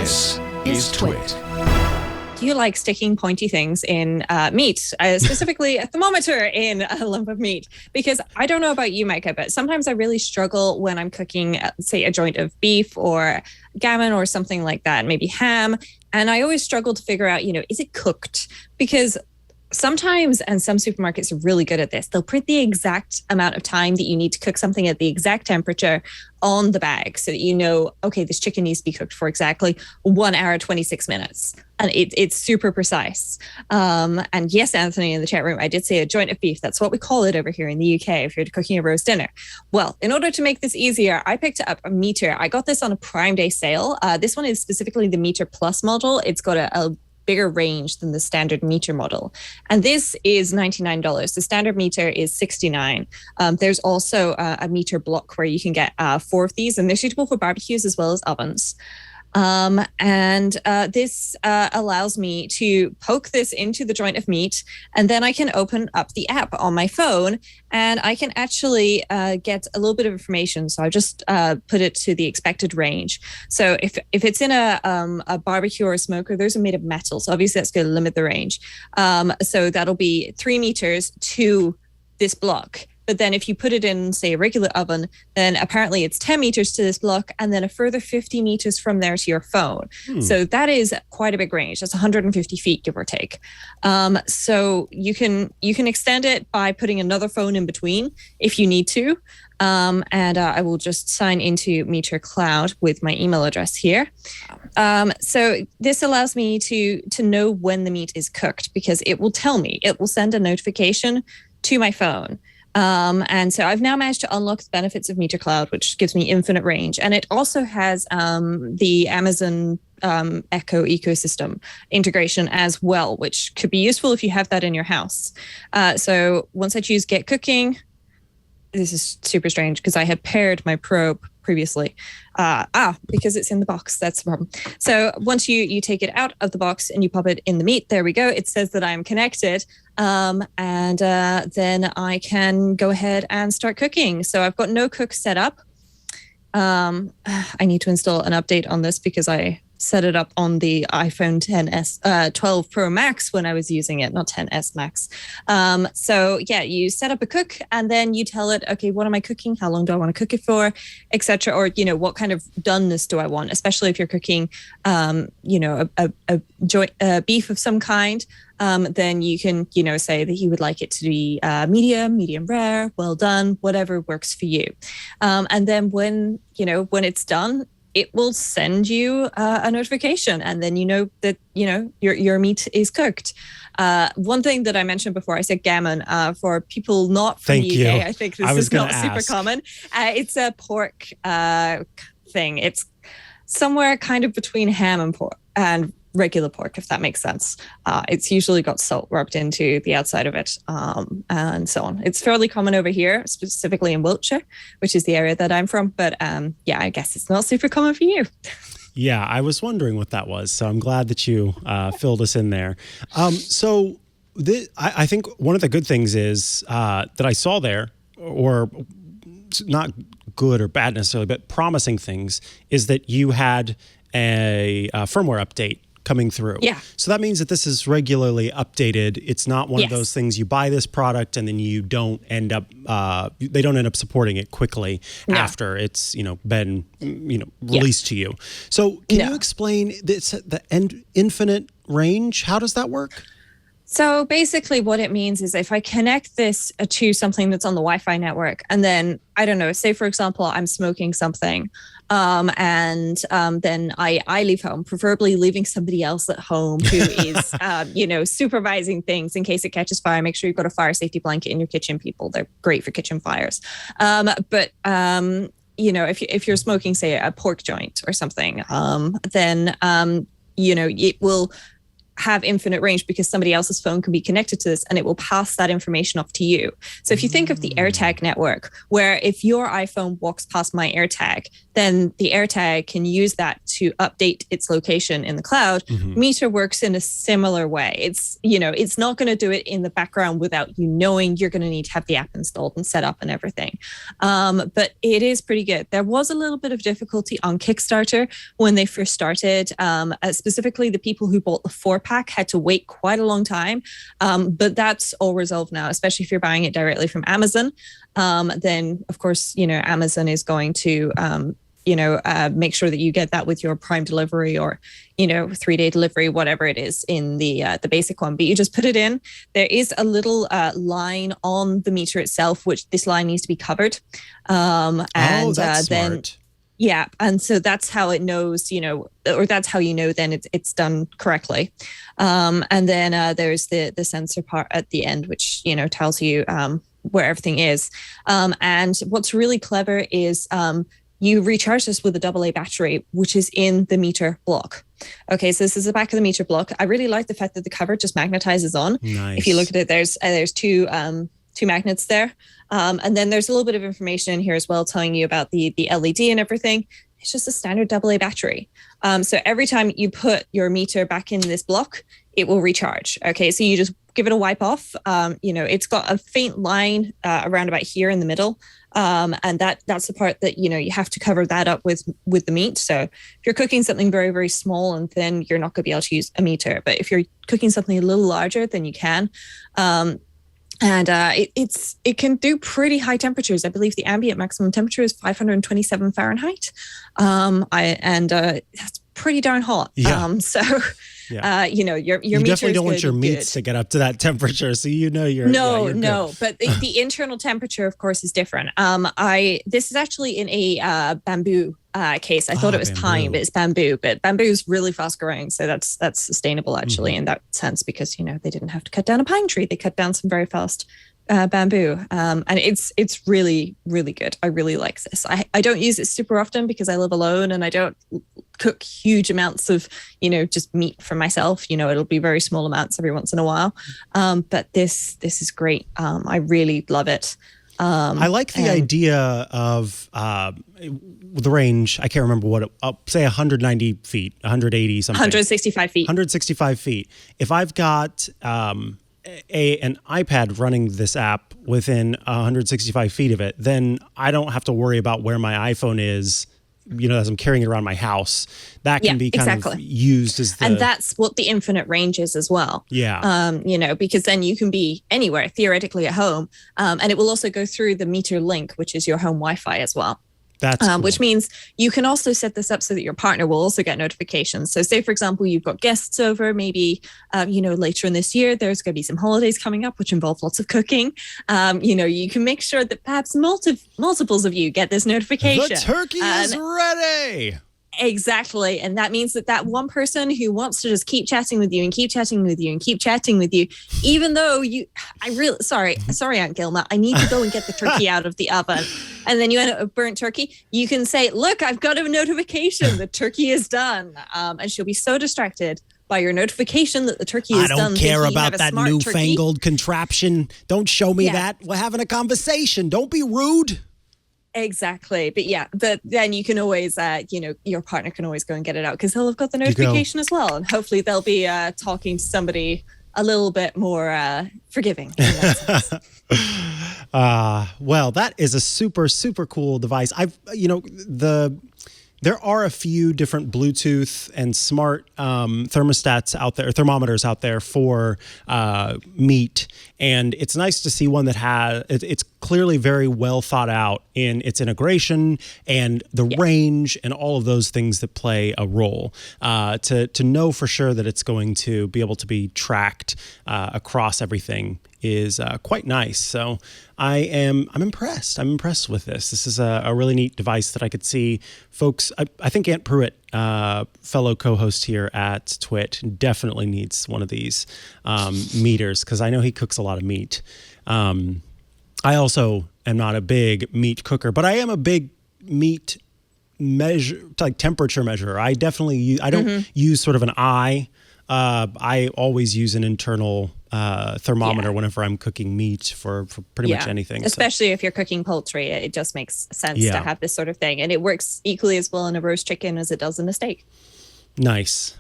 This is TWiT. Do you like sticking pointy things in meat, specifically a thermometer in a lump of meat? Because I don't know about you, Mikah, but sometimes I really struggle when I'm cooking, say, a joint of beef or gammon or something like that, maybe ham. And I always struggle to figure out, is it cooked? Because sometimes, and some supermarkets are really good at this, they'll print the exact amount of time that you need to cook something at the exact temperature on the bag so that you know, okay, this chicken needs to be cooked for exactly 1 hour, 26 minutes. And it's super precise. And yes, Anthony, in the chat room, I did say a joint of beef. That's what we call it over here in the UK if you're cooking a roast dinner. Well, in order to make this easier, I picked up a Meater. I got this on a Prime Day sale. This one is specifically the Meater Plus model. It's got a bigger range than the standard Meater model. And this is $99. The standard Meater is $69. There's also a Meater block where you can get 4 of these, and they're suitable for barbecues as well as ovens. This allows me to poke this into the joint of meat, and then I can open up the app on my phone, and I can actually get a little bit of information. So I just put it to the expected range. So if it's in a barbecue or a smoker, those are made of metal. So obviously that's going to limit the range. So that'll be 3 meters to this block. But then if you put it in, say, a regular oven, then apparently it's 10 meters to this block and then a further 50 meters from there to your phone. So that is quite a big range. That's 150 feet, give or take. So you can extend it by putting another phone in between if you need to. I will just sign into Meteor Cloud with my email address here. So this allows me to know when the meat is cooked because it will tell me. It will send a notification to my phone. And so I've now managed to unlock the benefits of Meteor Cloud, which gives me infinite range. And it also has the Amazon Echo ecosystem integration as well, which could be useful if you have that in your house. So once I choose Get Cooking, this is super strange because I had paired my probe previously. Because it's in the box. That's the problem. So once you take it out of the box and you pop it in the meat, there we go. It says that I'm connected. Then I can go ahead and start cooking. So I've got no cook set up. I need to install an update on this because I set it up on the iPhone 10s 12 Pro Max when I was using it, not 10s Max. So yeah, you set up a cook and then you tell it, okay, what am I cooking? How long do I want to cook it for, etc. Or what kind of doneness do I want? Especially if you're cooking, a beef of some kind. Then you can, say that you would like it to be medium rare, well done, whatever works for you. And then when it's done, it will send you a notification, and then you know that your meat is cooked. One thing that I mentioned before, I said gammon. For people not from the UK, I think this is not super common. It's a pork thing. It's somewhere kind of between ham and pork and regular pork, if that makes sense. It's usually got salt rubbed into the outside of it, and so on. It's fairly common over here, specifically in Wiltshire, which is the area that I'm from. But I guess it's not super common for you. Yeah, I was wondering what that was. So I'm glad that you filled us in there. I think one of the good things is that I saw there, or not good or bad necessarily, but promising things, is that you had a firmware update coming through. Yeah. So that means that this is regularly updated. It's not one of those things you buy this product and then you don't end up, they don't end up supporting it quickly after it's, been, released to you. So can you explain the infinite range? How does that work? So basically what it means is if I connect this to something that's on the Wi-Fi network, and then, I don't know, say, for example, I'm smoking something, then I leave home, preferably leaving somebody else at home who is, supervising things in case it catches fire. Make sure you've got a fire safety blanket in your kitchen, people. They're great for kitchen fires. If you're smoking, say, a pork joint or something, then it will have infinite range because somebody else's phone can be connected to this and it will pass that information off to you. So if you think of the AirTag network, where if your iPhone walks past my AirTag, then the AirTag can use that to update its location in the cloud. Meteor works in a similar way. It's, it's not going to do it in the background without you knowing. You're going to need to have the app installed and set up and everything. But it is pretty good. There was a little bit of difficulty on Kickstarter when they first started. Specifically, the people who bought the 4-pack had to wait quite a long time. But that's all resolved now, especially if you're buying it directly from Amazon. Then, of course, Amazon is going to make sure that you get that with your Prime delivery or 3-day delivery, whatever it is in the basic one. But you just put it in. There is a little line on the meter itself, which this line needs to be covered. That's smart. Yeah, and so that's how it knows, or that's how then it's done correctly. And then there's the sensor part at the end, which tells you where everything is. And what's really clever is you recharge this with a AA battery, which is in the meter block. Okay, so this is the back of the meter block. I really like the fact that the cover just magnetizes on. Nice. If you look at it, there's two magnets there. And then there's a little bit of information in here as well, telling you about the LED and everything. It's just a standard AA battery. So every time you put your meter back in this block, it will recharge. Okay, so you just give it a wipe off. It's got a faint line around about here in the middle. And that's the part that, you have to cover that up with the meat. So if you're cooking something very, very small and thin, you're not going to be able to use a meter. But if you're cooking something a little larger, then you can. It can do pretty high temperatures. I believe the ambient maximum temperature is 527 Fahrenheit. That's pretty darn hot. Yeah. Your you meter definitely don't want your good. meats to get up to that temperature, so you're no. good. But the internal temperature, of course, is different. This is actually in a bamboo case. I thought it was pine, but it's bamboo. But bamboo is really fast growing, so that's sustainable actually in that sense, because they didn't have to cut down a pine tree; they cut down some very fast bamboo, and it's really, really good. I really like this. I don't use it super often because I live alone and I don't cook huge amounts of just meat for myself. It'll be very small amounts every once in a while, but this is great. I really love it. I like the idea of the range. I can't remember I'll say 190 feet, 180 something. 165 feet. 165 feet. If I've got an iPad running this app within 165 feet of it, then I don't have to worry about where my iPhone is, as I'm carrying it around my house. That can be kind of used as and that's what the infinite range is as well. Yeah. Because then you can be anywhere theoretically at home. And it will also go through the Meteor Link, which is your home Wi-Fi as well. That's cool. Which means you can also set this up so that your partner will also get notifications. So say, for example, you've got guests over, maybe, later in this year, there's going to be some holidays coming up, which involve lots of cooking. You can make sure that perhaps multiples of you get this notification. The turkey is ready. Exactly. And that means that one person who wants to just keep chatting with you and keep chatting with you and keep chatting with you, even though sorry, Aunt Gilma, I need to go and get the turkey out of the oven. And then you end up with burnt turkey. You can say, look, I've got a notification. The turkey is done. And she'll be so distracted by your notification that the turkey is done. I don't care about that newfangled contraption. Don't show me that. We're having a conversation. Don't be rude. Exactly. But then you can always, your partner can always go and get it out because they'll have got the notification as well. And hopefully they'll be talking to somebody a little bit more forgiving. In that sense. Well, that is a super, super cool device. There are a few different Bluetooth and smart thermostats out there, thermometers out there for meat. And it's nice to see one that it's clearly very well thought out in its integration and the range and all of those things that play a role. To know for sure that it's going to be able to be tracked across everything is quite nice. So I'm impressed. I'm impressed with this. This is a really neat device that I could see folks. I think Aunt Pruitt, fellow co-host here at TWiT, definitely needs one of these meters because I know he cooks a lot of meat. I also am not a big meat cooker, but I am a big meat temperature measurer. I definitely I don't use sort of an eye I always use an internal thermometer whenever I'm cooking meat for pretty much anything. Especially if you're cooking poultry, it just makes sense to have this sort of thing. And it works equally as well in a roast chicken as it does in a steak. Nice.